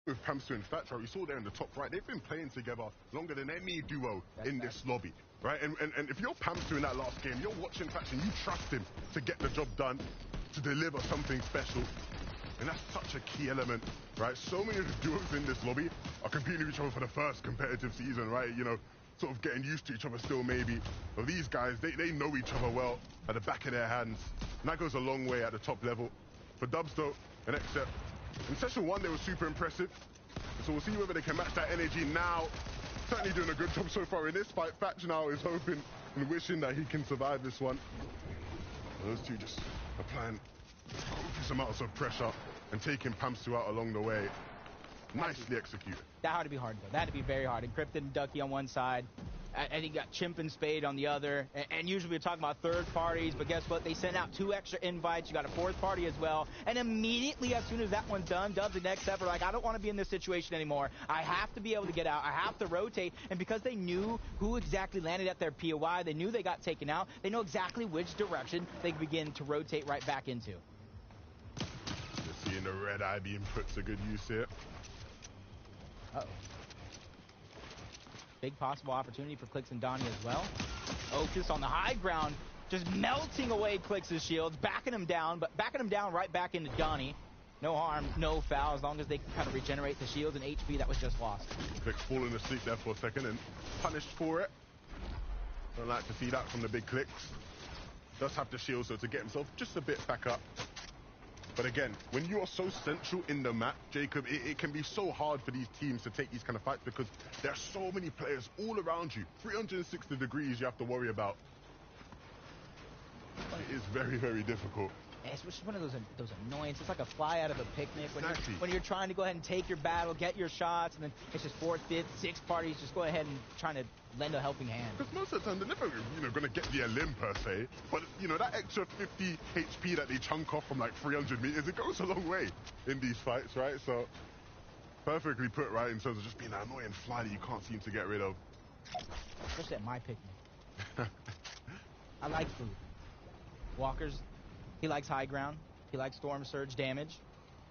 with Pamsu and Thatcher, we saw there in the top right, they've been playing together longer than any duo in this lobby, right? And if you're Pamsu in that last game, you're watching Thatcher and you trust him to get the job done, to deliver something special. And that's such a key element, right? So many of the duos in this lobby are competing with each other for the first competitive season, right? You know, sort of getting used to each other still maybe. But these guys, they know each other well at the back of their hands. And that goes a long way at the top level. For Dubs though, an except. In session 1, they were super impressive. So we'll see whether they can match that energy now. Certainly doing a good job so far in this fight. Thatch now is hoping and wishing that he can survive this one. Those two just applying copious amounts of pressure and taking Pamsu out along the way. Nicely executed. That had to be hard, though. That had to be very hard. Encrypted and Ducky on one side. And he got Chimp and Spade on the other. And usually we're talking about third parties, but guess what? They sent out 2 extra invites. You got a 4th party as well. And immediately as soon as that one's done, Dubs and Next Step are like, I don't want to be in this situation anymore. I have to be able to get out. I have to rotate. And because they knew who exactly landed at their POI, they knew they got taken out, they know exactly which direction they begin to rotate right back into. You're seeing the red eye being put to good use here. Uh-oh. Big possible opportunity for Clix and Donnie as well. Ocus on the high ground, just melting away Clix's shields, backing him down, but backing him down right back into Donnie. No harm, no foul, as long as they can kind of regenerate the shields and HP that was just lost. Clix falling asleep there for a second and punished for it. Don't like to see that from the big Clix. Does have the shield, so to get himself just a bit back up. But again, when you are so central in the map, Jacob, it can be so hard for these teams to take these kind of fights because there are so many players all around you. 360 degrees you have to worry about. It is very, very difficult. It's just one of those annoyances. It's like a fly out of a picnic when you're trying to go ahead and take your battle, get your shots, and then it's just 4th, 5th, 6th parties just go ahead and trying to lend a helping hand. Because most of the time they're never, going to get the elim per se, but that extra 50 HP that they chunk off from like 300 meters, it goes a long way in these fights, right? So perfectly put, right, in terms of just being that annoying fly that you can't seem to get rid of. Especially at my picnic. I like food. Walker's. He likes high ground. He likes storm surge damage.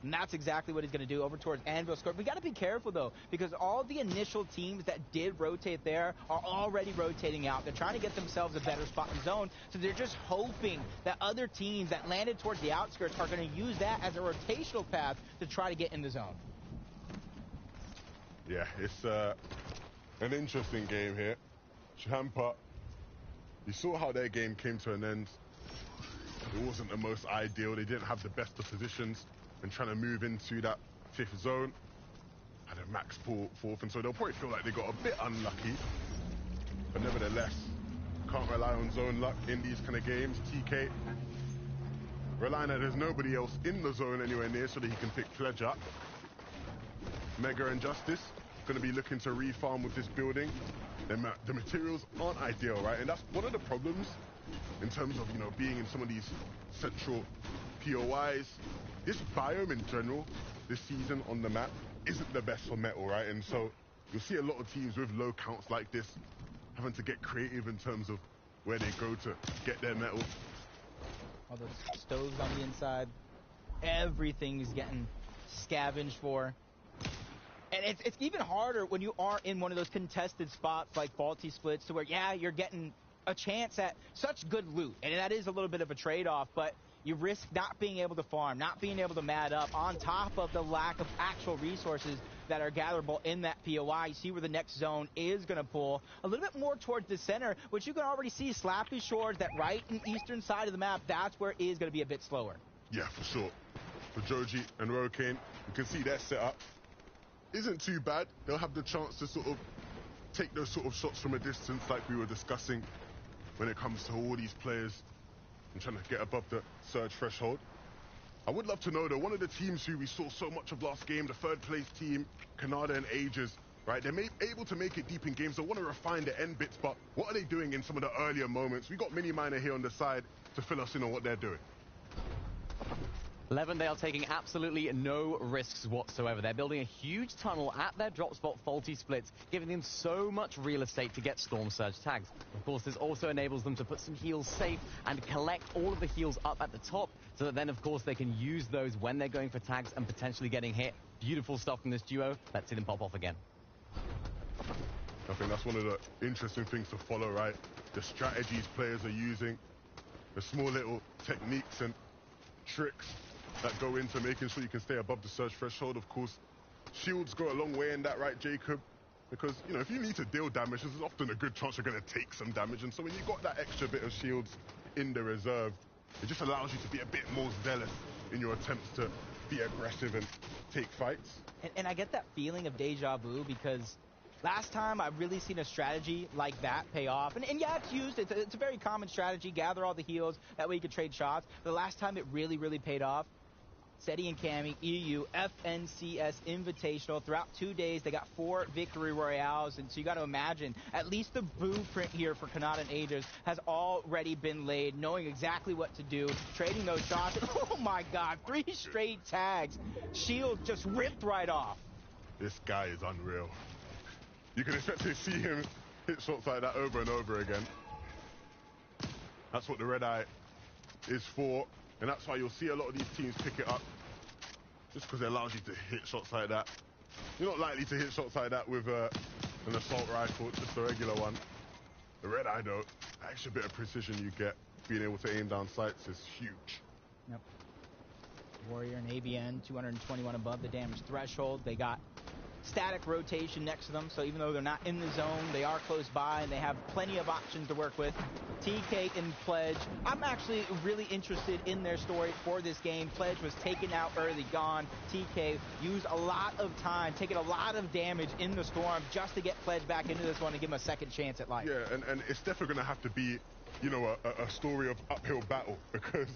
And that's exactly what he's going to do over towards Anvil Scorp. We got to be careful, though, because all the initial teams that did rotate there are already rotating out. They're trying to get themselves a better spot in zone, so they're just hoping that other teams that landed towards the outskirts are going to use that as a rotational path to try to get in the zone. Yeah, it's an interesting game here. Champa, you saw how their game came to an end. It wasn't the most ideal. They didn't have the best of positions and trying to move into that 5th zone. Had a max 4th, and so they'll probably feel like they got a bit unlucky. But nevertheless, can't rely on zone luck in these kind of games. TK relying that there's nobody else in the zone anywhere near so that he can pick Pledge up. Mega and Justice going to be looking to refarm with this building. The materials aren't ideal, right? And that's one of the problems in terms of, being in some of these central POIs. This biome in general, this season on the map, isn't the best for metal, right? And so you'll see a lot of teams with low counts like this having to get creative in terms of where they go to get their metal. All those stoves on the inside. Everything is getting scavenged for. And it's even harder when you are in one of those contested spots like Faulty Splits to where, yeah, you're getting a chance at such good loot. And that is a little bit of a trade-off, but you risk not being able to farm, not being able to mat up on top of the lack of actual resources that are gatherable in that POI. You see where the next zone is going to pull a little bit more towards the center, which you can already see Slappy Shores, that right and eastern side of the map. That's where it is going to be a bit slower. Yeah, for sure. For Joji and Rokane, you can see their setup isn't too bad. They'll have the chance to sort of take those sort of shots from a distance like we were discussing when it comes to all these players and trying to get above the surge threshold. I would love to know, though, one of the teams who we saw so much of last game, the 3rd place team, Canada and Ages, right? They're able to make it deep in games. They want to refine the end bits, but what are they doing in some of the earlier moments? We got Mini Miner here on the side to fill us in on what they're doing. Levendale taking absolutely no risks whatsoever. They're building a huge tunnel at their drop spot, Faulty Splits, giving them so much real estate to get Storm Surge tags. Of course, this also enables them to put some heals safe and collect all of the heals up at the top, so that then, of course, they can use those when they're going for tags and potentially getting hit Beautiful stuff from this duo. Let's see them pop off again. I think that's one of the interesting things to follow, right? The strategies players are using, the small little techniques and tricks that go into making sure you can stay above the surge threshold. Of course, shields go a long way in that, right, Jacob? Because, you know, if you need to deal damage, there's often a good chance you're going to take some damage. And so when you got that extra bit of shields in the reserve, it just allows you to be a bit more zealous in your attempts to be aggressive and take fights. And I get that feeling of deja vu because last time I've really seen a strategy like that pay off. And yeah, it's used. It's a very common strategy. Gather all the heals. That way you can trade shots. The last time it really, really paid off, Seti and Cammy, EU, FNCS Invitational. Throughout 2 days, they got 4 victory royales. And so you got to imagine, at least the blueprint here for Kanata and Aegis has already been laid, knowing exactly what to do, trading those shots. Oh my God, 3 straight tags. Shield just ripped right off. This guy is unreal. You can expect to see him hit shots like that over and over again. That's what the red eye is for. And that's why you'll see a lot of these teams pick it up, just because it allows you to hit shots like that. You're not likely to hit shots like that with an assault rifle, just a regular one. The red eye, though, the extra bit of precision you get being able to aim down sights is huge. Yep. Warrior and ABN, 221 above the damage threshold. They got static rotation next to them, so even though they're not in the zone, they are close by, and they have plenty of options to work with. TK and Pledge, I'm actually really interested in their story for this game. Pledge was taken out early, gone. TK used a lot of time, taking a lot of damage in the storm just to get Pledge back into this one and give him a second chance at life. Yeah, and it's definitely going to have to be, you know, a story of uphill battle, because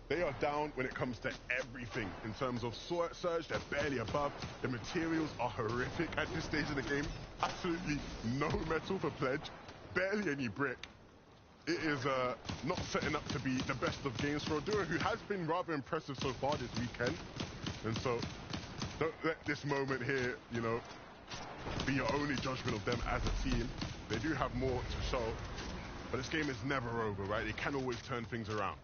they are down when it comes to everything. In terms of surge, they're barely above. The materials are horrific at this stage of the game. Absolutely no metal for Pledge, barely any brick. It is not setting up to be the best of games for a duo who has been rather impressive so far this weekend. And so don't let this moment here, you know, be your only judgment of them as a team. They do have more to show. But this game is never over, right? They can always turn things around.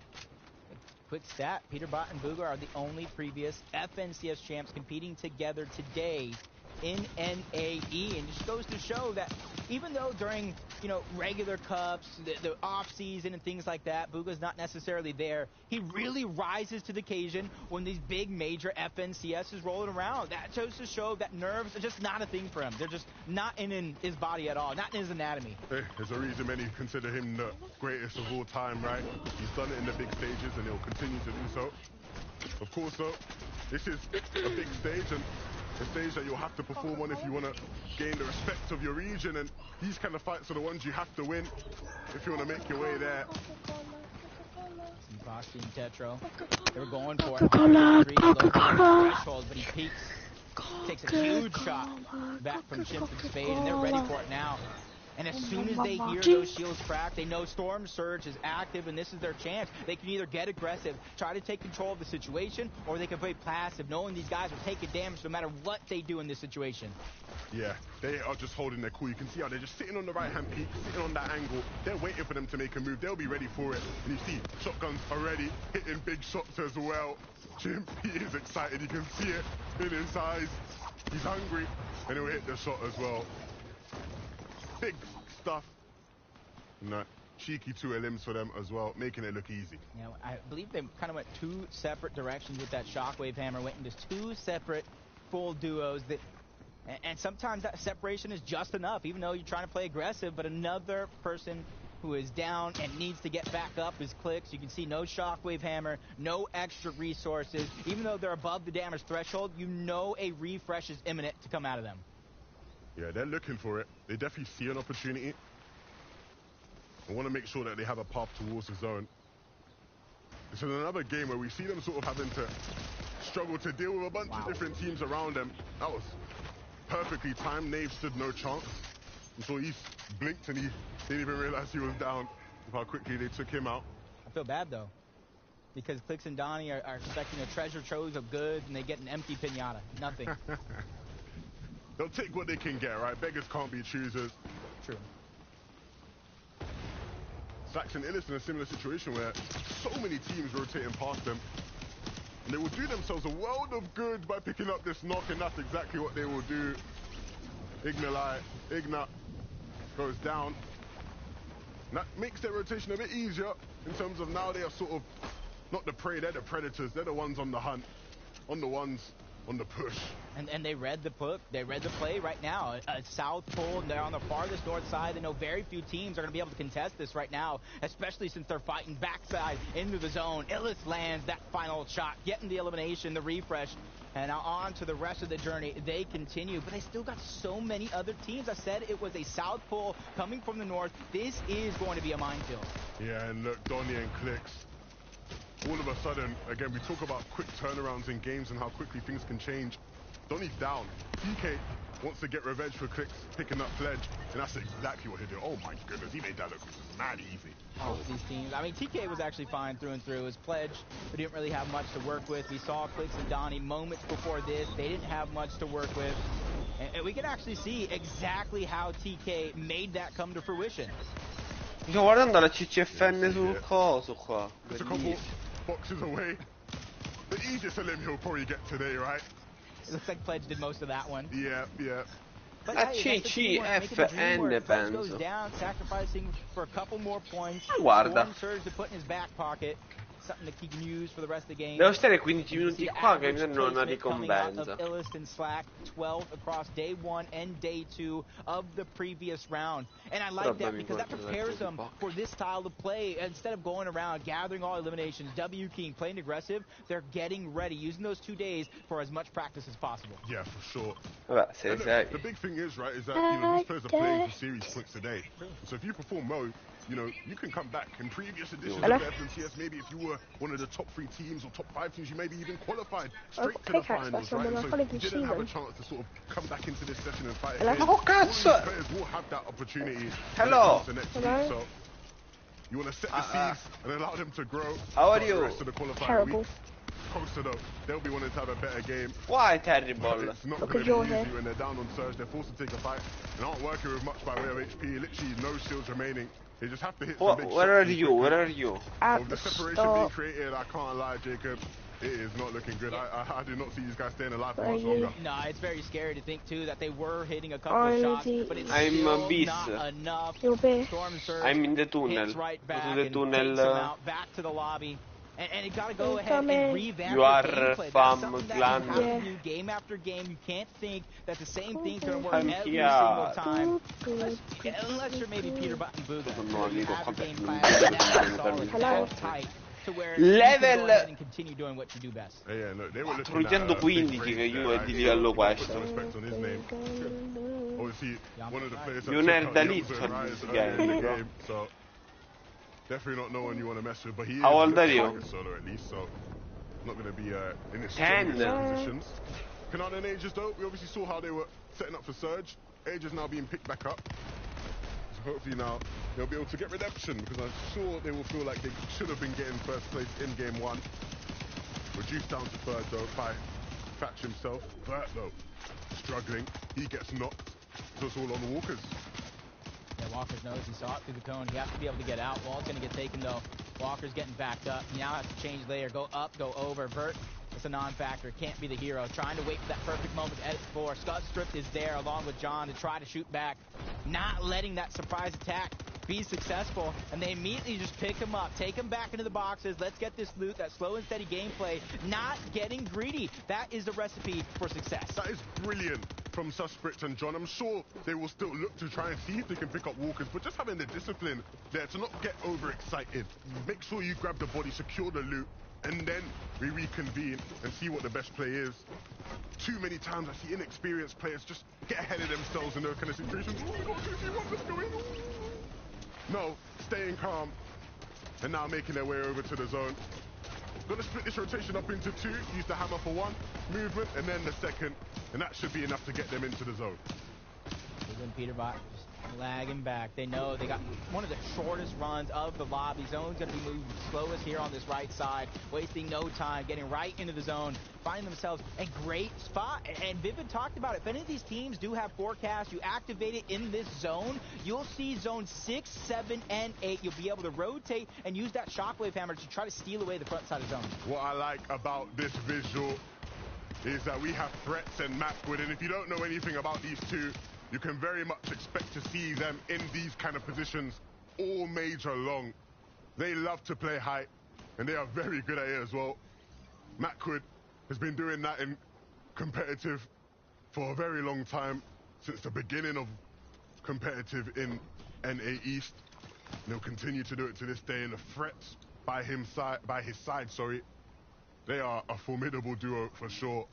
Quick stat, Peterbot and Booger are the only previous FNCS champs competing together today in NAE. And it just goes to show that even though during, you know, regular cups, the off-season and things like that, Booga's not necessarily there, he really rises to the occasion when these big major FNCS is rolling around. That goes to show that nerves are just not a thing for him. They're just not in his body at all, not in his anatomy. Hey, there's a reason many consider him the greatest of all time, right? He's done it in the big stages and he'll continue to do so. Of course, though, this is a big stage and a stage that you'll have to perform on if you want to gain the respect of your region, and these kind of fights are the ones you have to win if you want to make your way there. Boxy and Tetro, they were going for it. Threshold, but he peeks, takes a huge shot back from Chimp and Spade, and they're ready for it now. And as soon as they hear those shields crack, they know Storm Surge is active, and this is their chance. They can either get aggressive, try to take control of the situation, or they can play passive, knowing these guys are taking damage no matter what they do in this situation. Yeah, they are just holding their cool. You can see how they're just sitting on the right-hand peak, sitting on that angle. They're waiting for them to make a move. They'll be ready for it. And you see, shotguns already hitting big shots as well. Chimp, he is excited. You can see it in his eyes. He's hungry, and he'll hit the shot as well. Big stuff. No, cheeky 2 limbs for them as well, making it look easy. Yeah, I believe they kind of went 2 separate directions with that Shockwave Hammer, went into 2 separate full duos. And sometimes that separation is just enough, even though you're trying to play aggressive, but another person who is down and needs to get back up is Clicks. You can see no Shockwave Hammer, no extra resources. Even though they're above the damage threshold, you know a refresh is imminent to come out of them. Yeah, they're looking for it. They definitely see an opportunity. They want to make sure that they have a path towards the zone. This is another game where we see them sort of having to struggle to deal with a bunch of different teams around them. That was perfectly timed. Nave stood no chance. I'm sure he blinked and he didn't even realize he was down with how quickly they took him out. I feel bad, though, because Clicks and Donnie are expecting a treasure trove of goods, and they get an empty pinata. Nothing. They'll take what they can get, right? Beggars can't be choosers. True. Saxon Illis in a similar situation where so many teams rotating past them. And they will do themselves a world of good by picking up this knock, and that's exactly what they will do. Ignat goes down. And that makes their rotation a bit easier in terms of now they are sort of not the prey, they're the predators. They're the ones on the hunt, on the ones on the push. And they read the play right now. A south pull, and they're on the farthest north side. They know very few teams are going to be able to contest this right now, especially since they're fighting backside into the zone. Illis lands that final shot, getting the elimination, the refresh, and now on to the rest of the journey. They continue, but they still got so many other teams. I said it was a south pull coming from the north. This is going to be a minefield. Yeah, and look, Donnie and Clicks. All of a sudden, again, we talk about quick turnarounds in games and how quickly things can change. Donnie's down. TK wants to get revenge for Clicks picking up Pledge, and that's exactly what he did. Oh my goodness, he made that look mad easy. Oh, these teams. I mean, TK was actually fine through and through. His Pledge, we didn't really have much to work with. We saw Clicks and Donnie moments before this. They didn't have much to work with. And we can actually see exactly how TK made that come to fruition. Sto guardando la CCFN sul coso qua. It's a couple boxes away. The easiest limb he'll probably get today, right? It looks like Pledge did most of that one. Yeah. But La hey, CCFN Pledge goes penso. down, sacrificing for a couple more points. Guarda. Storm Surge to put in his back pocket. Something that he can use for the rest of the game. Devo stare 15 minuti qua che mi danno una ricompensa. Illis and Slack, 12 across day 1 and day 2 of the previous round. And I like that because that prepares them for this style of play. Instead of going around gathering all eliminations, W King playing aggressive, they're getting ready, using those 2 days for as much practice as possible. Yeah, for sure. Vabbè, se Look, sei. the big thing is, right, is that these players are playing for series points today. So if you perform well, you can come back. In previous editions of FNCS, maybe if you were one of the top 3 teams or top 5 teams, you maybe even qualified straight to the finals, right? So you didn't have a chance to sort of come back into this session and fight again. Oh, cazzo! All these players will have that opportunity the next week, so you want to set the seeds and allow them to grow. How are The you? rest of the qualifying weeks. Costa though, they'll be wanting to have a better game. Why terrible? It's not going to be easy when they're down on Surge. They're forced to take a fight and aren't working with much by way of HP. Literally no shields remaining. They just have to hit some big shots. Where are you? Where are you? With the separation being created, I can't lie, Jacob. It is not looking good. I do not see these guys staying alive for much longer. Nah, it's very scary to think too that they were hitting a couple of shots, but it's I'm still a beast. not enough. Storm Surge I'm in the tunnel. hits right back Go to the and tunnel. takes them out, back to the lobby. And you gotta go ahead and revamp You your are gameplay. fam That's something that clan. you have to do game after game. You can't think that the same thing's gonna work I'm every here. single time. Unless you're maybe Peter Button Booga. No, You amico, have your game completamente plan that solid, Hello. that tight, to where you Level can go ahead and continue doing what you do best. Yeah, look, they were looking at 415 che io è di livello questo. Respect on his name. Obviously, one of the players that You took nerd out da the lì, Elsa sono Rise questi earlier in the bro. game, so definitely not no one you want to mess with. But he is How old are you? target solo at least, so not going to be in his 10. strongest positions. Kanale and Ages though, we obviously saw how they were setting up for Surge. Ages now being picked back up. So hopefully now they'll be able to get redemption, because I'm sure they will feel like they should have been getting first place in game 1. Reduced down to 3rd though by Thatch himself. Bert though, struggling. He gets knocked. So it's all on Walkers. Yeah, Walker's knows he saw it through the cone. He has to be able to get out. Wall's going to get taken, though. Walker's getting backed up. He now has to change layer. Go up, go over. Vert, it's a non-factor. Can't be the hero. Trying to wait for that perfect moment to edit the floor. Scud Stripped is there along with John to try to shoot back. Not letting that surprise attack be successful. And they immediately just pick him up. Take him back into the boxes. Let's get this loot. That slow and steady gameplay. Not getting greedy. That is the recipe for success. That is brilliant from Suspect and John. I'm sure they will still look to try and see if they can pick up Walkers, but just having the discipline there to not get overexcited. Make sure you grab the body, secure the loot, and then we reconvene and see what the best play is. Too many times I see inexperienced players just get ahead of themselves in those kind of situations. Oh my God, 2v1, what's going on? No, staying calm, and now making their way over to the zone. Gonna split this rotation up into 2, use the hammer for 1 movement, and then the second, and that should be enough to get them into the zone. Then Peter Bot Lagging back. They know they got one of the shortest runs of the lobby. Zone's going to be moving slowest here on this right side, wasting no time, getting right into the zone, finding themselves a great spot. And Vivid talked about it. If any of these teams do have forecasts, you activate it in this zone, you'll see zone 6, 7, and 8. You'll be able to rotate and use that shockwave hammer to try to steal away the front side of zone. What I like about this visual is that we have Threats and Macwood, and if you don't know anything about these two, you can very much expect to see them in these kind of positions all major long. They love to play high, and they are very good at it as well. Macwood has been doing that in competitive for a very long time, since the beginning of competitive in NA East. And he'll continue to do it to this day, and the Threats by his side, they are a formidable duo for sure.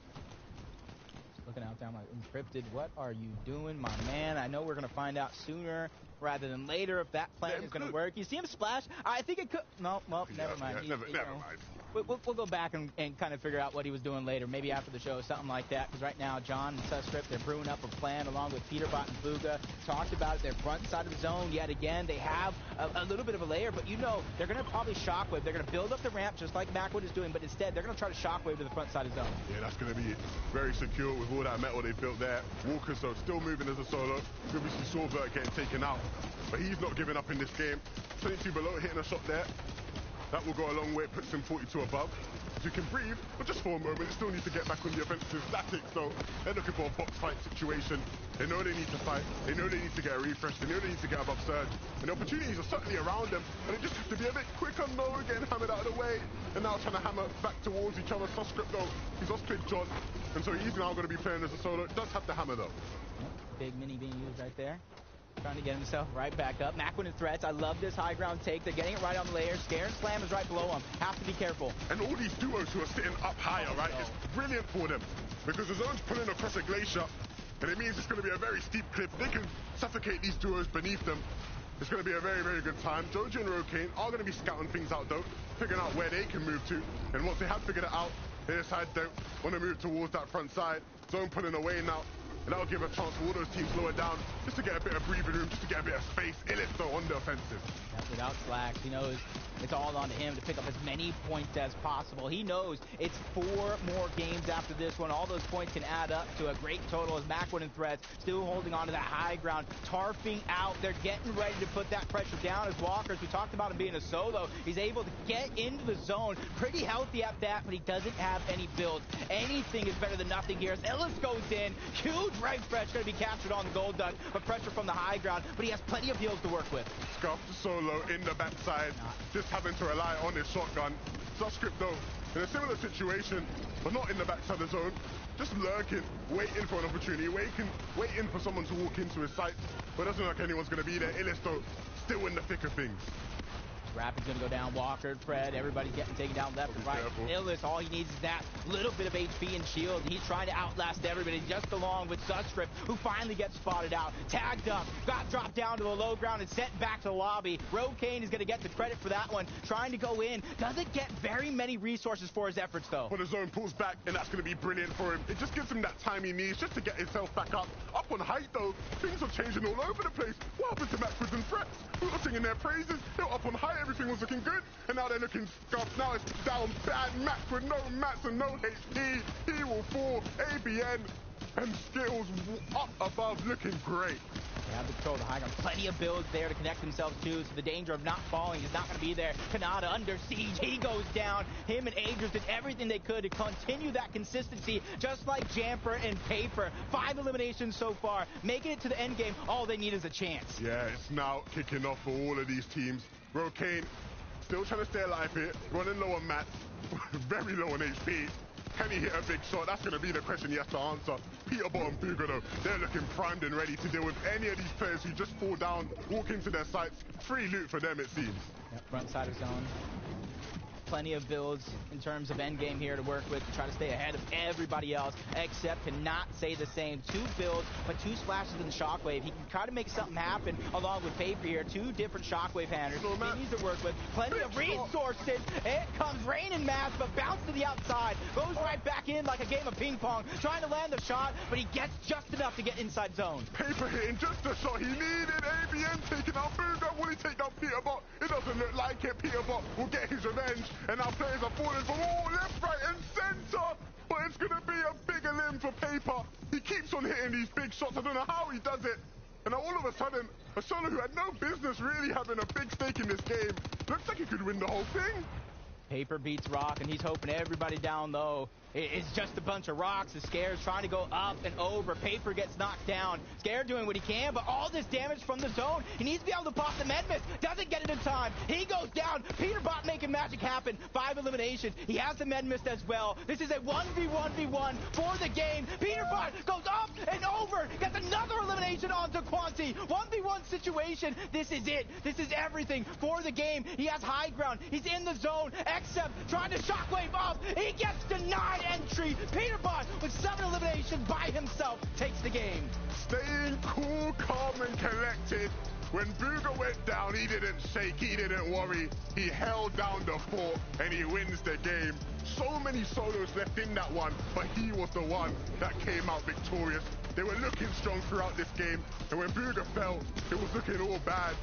Looking out there, I'm like, Encrypted, what are you doing, my man? I know we're going to find out sooner rather than later if that plan is going to work. You see him splash? I think it could. No, well, never mind. Yeah, never mind. We'll go back and kind of figure out what he was doing later, maybe after the show, something like that. Because right now, John and Suscript, they're brewing up a plan along with Peterbot and Fuga. Talked about it, their front side of the zone yet again. They have a little bit of a layer, but you know, they're going to probably shockwave. They're going to build up the ramp just like Macwood is doing, but instead, they're going to try to shockwave to the front side of the zone. Yeah, that's going to be very secure with all that metal they built there. Walker, so still moving as a solo. Obviously, Saubert getting taken out, but he's not giving up in this game. 22 below, hitting a shot there. That will go a long way. It puts him 42 above. So you can breathe, but just for a moment, still need to get back on the offensive static. So they're looking for a box fight situation. They know they need to fight. They know they need to get a refresh. They know they need to get above surge. And the opportunities are certainly around them. And they just have to be a bit quicker. No, getting hammered out of the way. And now trying to hammer back towards each other. Suscript, though, he's off click John. And so he's now going to be playing as a solo. Does have to hammer, though. Big mini being used right there. Trying to get himself right back up. Macwood and Threats, I love this high ground take. They're getting it right on the layer. Scare and Slam is right below him. Have to be careful. And all these duos who are sitting up higher, right? It's brilliant for them. Because the zone's pulling across a glacier. And it means it's going to be a very steep cliff. They can suffocate these duos beneath them. It's going to be a very, very good time. Joji and Rokane are going to be scouting things out, though. Figuring out where they can move to. And once they have figured it out, they decide they want to move towards that front side. Zone pulling away now. And that'll give a chance for all those teams lower down, just to get a bit of breathing room, just to get a bit of space. Illis, though, on the offensive. Yeah, without slacks, he knows it's all on him to pick up as many points as possible. He knows it's 4 more games after this one. All those points can add up to a great total as Macwood and Threats still holding on to that high ground, tarfing out. They're getting ready to put that pressure down as Walkers. We talked about him being a solo. He's able to get into the zone. Pretty healthy at that, but he doesn't have any builds. Anything is better than nothing here as Illis goes in. Huge right fresh, going to be captured on the gold duck, but pressure from the high ground, but he has plenty of heals to work with. Scuff solo in the backside, just having to rely on his shotgun. Suscript, though, in a similar situation, but not in the backside of the zone, just lurking, waiting for an opportunity, waiting for someone to walk into his sight, but it doesn't look like anyone's going to be there. Illis, though, still in the thick of things. Rapid's going to go down. Walker, Fred, everybody's getting taken down left and right. Illis, all he needs is that little bit of HP and shield. He's trying to outlast everybody, just along with Suscript, who finally gets spotted out. Tagged up, got dropped down to the low ground and sent back to the lobby. Rokane is going to get the credit for that one. Trying to go in. Doesn't get very many resources for his efforts, though. But the zone pulls back, and that's going to be brilliant for him. It just gives him that time he needs just to get himself back up. Up on height, though, things are changing all over the place. What happened to Macwood and Threats? We were singing their praises. They were up on height. Everything was looking good, and now they're looking scuffed. Now it's down bad. Macwood, no mats and no HP. He will fall. ABN and Skills up above, looking great. They have the control of the high ground. Plenty of builds there to connect themselves to, so the danger of not falling is not going to be there. Kanata under siege. He goes down. Him and Agers did everything they could to continue that consistency, just like Jamper and Paper. 5 eliminations so far. Making it to the end game, all they need is a chance. Yeah, it's now kicking off for all of these teams. Rokane still trying to stay alive here, running low on mats, very low on HP. Can he hit a big shot? That's going to be the question he has to answer. Peterbot and Fuga, though, they're looking primed and ready to deal with any of these players who just fall down, walk into their sights. Free loot for them, it seems. Yep, front side of zone. plenty of builds in terms of endgame here to work with to try to stay ahead of everybody else, except cannot say the same. 2 builds, but 2 splashes in the shockwave. He can try to make something happen along with Paper here. 2 different shockwave handlers he needs to work with. Plenty of resources. It comes rain and mass, but bounce to the outside. Goes right back in like a game of ping pong, trying to land the shot, but he gets just enough to get inside zone. Paper hitting just the shot he needed. ABN taking out Booga. Will he take out Peterbot? It doesn't look like it. Peterbot will get his revenge, and now players are falling from all left, right, and center. But it's going to be a bigger limb for Paper. He keeps on hitting these big shots. I don't know how he does it. And now all of a sudden, a solo who had no business really having a big stake in this game looks like he could win the whole thing. Paper beats Rock, and he's hoping everybody down low is just a bunch of rocks. The Scare's trying to go up and over. Paper gets knocked down. Scare doing what he can, but all this damage from the zone. He needs to be able to pop the Medmist. Doesn't get it in time. He goes down. Peterbot making magic happen. 5 eliminations. He has the Medmist as well. This is a 1v1v1 for the game. Peterbot goes up and over. Gets another elimination onto Quanti. 1v1 situation. This is it. This is everything for the game. He has high ground. He's in the zone. Except trying to shockwave up. He gets denied entry. Peterbot with 7 eliminations by himself takes the game. Staying cool, calm, and collected. When Booga went down, he didn't shake, he didn't worry. He held down the fort, and he wins the game. So many solos left in that one, but he was the one that came out victorious. They were looking strong throughout this game, and when Booga fell, it was looking all bad.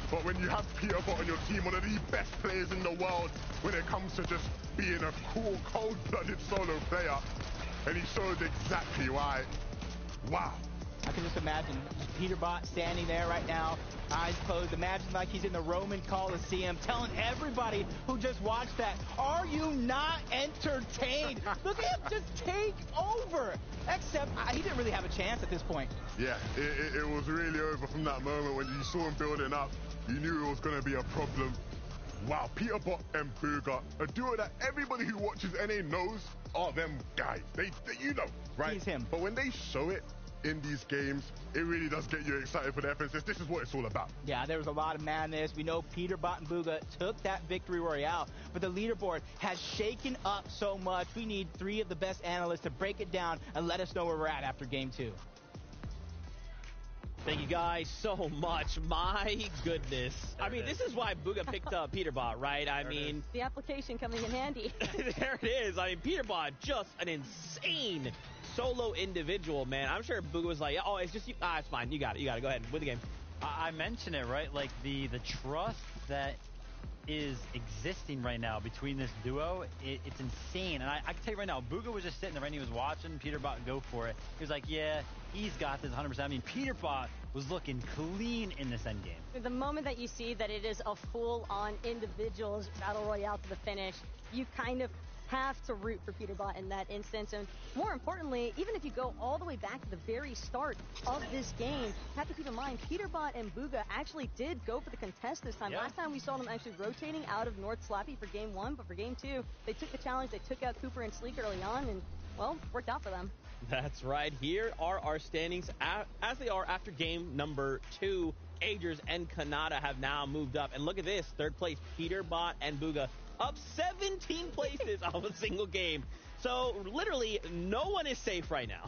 But when you have Peterbot on your team, one of the best players in the world, when it comes to just being a cool, cold-blooded solo player, and he showed exactly why. Wow. I can just imagine Peterbot standing there right now, eyes closed. Imagine like he's in the Roman Coliseum telling everybody who just watched that, are you not entertained? Look at him just take over. Except he didn't really have a chance at this point. Yeah, it was really over from that moment when you saw him building up. You knew it was going to be a problem. Wow, Peterbot and Booga, a duo that everybody who watches NA knows are them guys. They you know, right? He's him. But when they show it in these games, it really does get you excited for the FNCS. This is what it's all about. Yeah, there was a lot of madness. We know Peterbot and Booga took that victory royale, but the leaderboard has shaken up so much. We need 3 of the best analysts to break it down and let us know where we're at after game 2. Thank you guys so much. My goodness. I mean, this is why Booga picked up Peterbot, right? I mean, the application coming in handy. There it is. I mean, Peterbot, just an insane solo individual, man. I'm sure Booga was like, oh, it's just you. It's fine. You got it. Go ahead. Win the game. I mentioned it, right? Like the trust that is existing right now between this duo, it's insane. And I can tell you right now, Booga was just sitting there and he was watching Peterbot go for it. He was like, yeah, he's got this 100%. I mean, Peterbot was looking clean in this endgame. The moment that you see that it is a full-on individuals battle royale to the finish, you kind of have to root for Peterbot in that instance. And more importantly, even if you go all the way back to the very start of this game, you have to keep in mind, Peterbot and Booga actually did go for the contest this time. Yeah. Last time we saw them actually rotating out of North Slappy for game 1, but for game 2, they took the challenge, they took out Cooper and Sleek early on, and, well, worked out for them. That's right. Here are our standings as they are after game number 2. Agers and Kanata have now moved up. And look at this. 3rd place, Peterbot and Booga up 17 places off a single game. So literally no one is safe right now.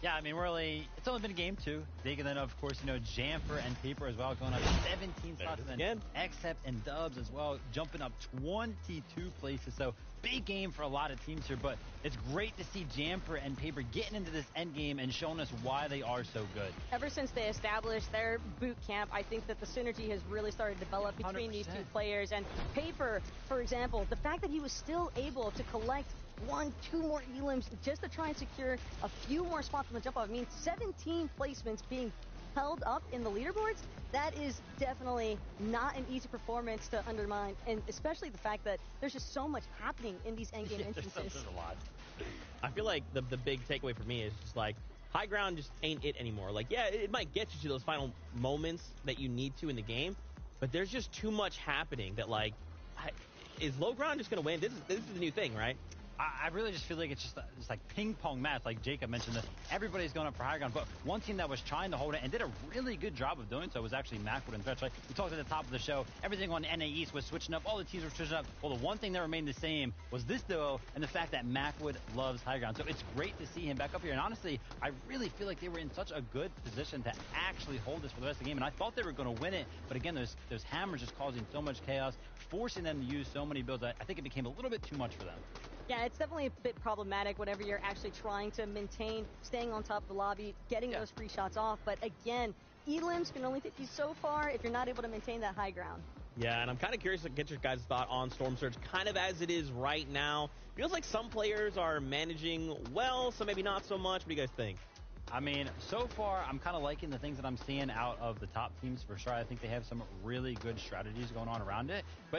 Yeah, I mean, really, it's only been game 2. They can then, of course, Jamfer and Paper as well, going up 17 spots. And then Accept and Dubs as well, jumping up 22 places. So big game for a lot of teams here, but it's great to see Jamfer and Paper getting into this end game and showing us why they are so good. Ever since they established their boot camp, I think that the synergy has really started to develop between 100%. These 2 players. And Paper, for example, the fact that he was still able to collect 1, 2 more elims just to try and secure a few more spots on the jump off. I mean, 17 placements being held up in the leaderboards, that is definitely not an easy performance to undermine, and especially the fact that there's just so much happening in these endgame instances. There's a lot. I feel like the big takeaway for me is just like, high ground just ain't it anymore. Like, yeah, it might get you to those final moments that you need to in the game, but there's just too much happening that, like, is low ground just going to win? This is the new thing, right? I really just feel like it's like ping pong match, like Jacob mentioned. That everybody's going up for high ground, but one team that was trying to hold it and did a really good job of doing so was actually Macwood and Stretch. Like we talked at the top of the show, everything on NA East was switching up. All the teams were switching up. Well, the one thing that remained the same was this duo and the fact that Macwood loves high ground. So it's great to see him back up here. And honestly, I really feel like they were in such a good position to actually hold this for the rest of the game. And I thought they were going to win it, but again, those hammers just causing so much chaos, forcing them to use so many builds. I think it became a little bit too much for them. Yeah, it's definitely a bit problematic whenever you're actually trying to maintain staying on top of the lobby, getting those free shots off. But again, elims can only take you so far if you're not able to maintain that high ground. Yeah, and I'm kind of curious to get your guys' thought on Storm Surge kind of as it is right now. Feels like some players are managing well, so maybe not so much. What do you guys think? I mean, so far, I'm kind of liking the things that I'm seeing out of the top teams for sure. I think they have some really good strategies going on around it. But